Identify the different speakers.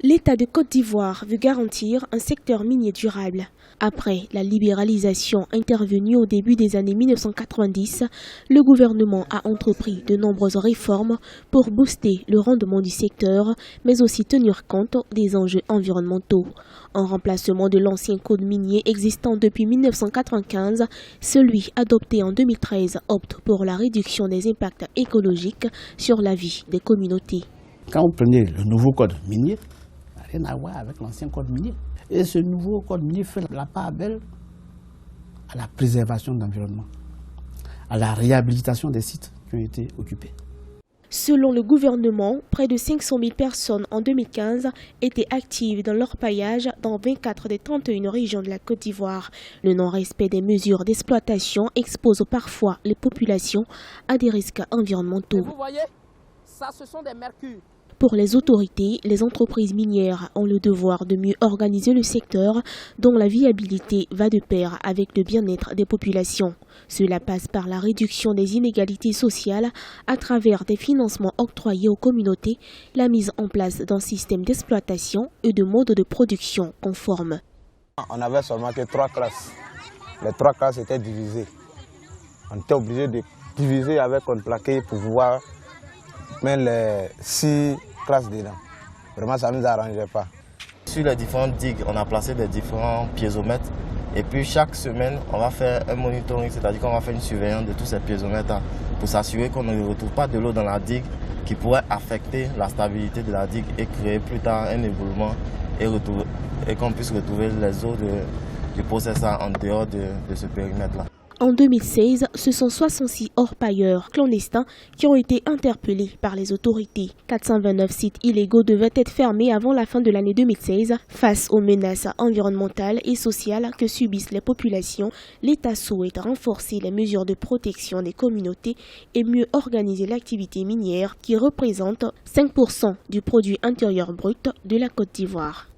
Speaker 1: L'État de Côte d'Ivoire veut garantir un secteur minier durable. Après la libéralisation intervenue au début des années 1990, le gouvernement a entrepris de nombreuses réformes pour booster le rendement du secteur, mais aussi tenir compte des enjeux environnementaux. En remplacement de l'ancien code minier existant depuis 1995, celui adopté en 2013 opte pour la réduction des impacts écologiques sur la vie des communautés.
Speaker 2: Quand vous prenez le nouveau code minier, rien à voir avec l'ancien code minier. Et ce nouveau code minier fait la part belle à la préservation de l'environnement, à la réhabilitation des sites qui ont été occupés.
Speaker 1: Selon le gouvernement, près de 500 000 personnes en 2015 étaient actives dans l'orpaillage dans 24 des 31 régions de la Côte d'Ivoire. Le non-respect des mesures d'exploitation expose parfois les populations à des risques environnementaux.
Speaker 3: Vous voyez, ça ce sont des mercures.
Speaker 1: Pour les autorités, les entreprises minières ont le devoir de mieux organiser le secteur dont la viabilité va de pair avec le bien-être des populations. Cela passe par la réduction des inégalités sociales à travers des financements octroyés aux communautés, la mise en place d'un système d'exploitation et de modes de production conformes.
Speaker 4: On n'avait seulement que 3 classes. Les 3 classes étaient divisées. On était obligé de diviser avec un plaqué pour pouvoir mettre les 6 classes dedans. Vraiment, ça ne nous arrangeait pas.
Speaker 5: Sur les différentes digues, on a placé des différents piézomètres. Et puis chaque semaine, on va faire un monitoring, c'est-à-dire qu'on va faire une surveillance de tous ces piézomètres pour s'assurer qu'on ne retrouve pas de l'eau dans la digue qui pourrait affecter la stabilité de la digue et créer plus tard un éboulement et qu'on puisse retrouver les eaux du processeur en dehors de ce périmètre-là.
Speaker 1: En 2016, ce sont 66 orpailleurs clandestins qui ont été interpellés par les autorités. 429 sites illégaux devaient être fermés avant la fin de l'année 2016. Face aux menaces environnementales et sociales que subissent les populations, l'État souhaite renforcer les mesures de protection des communautés et mieux organiser l'activité minière qui représente 5% du produit intérieur brut de la Côte d'Ivoire.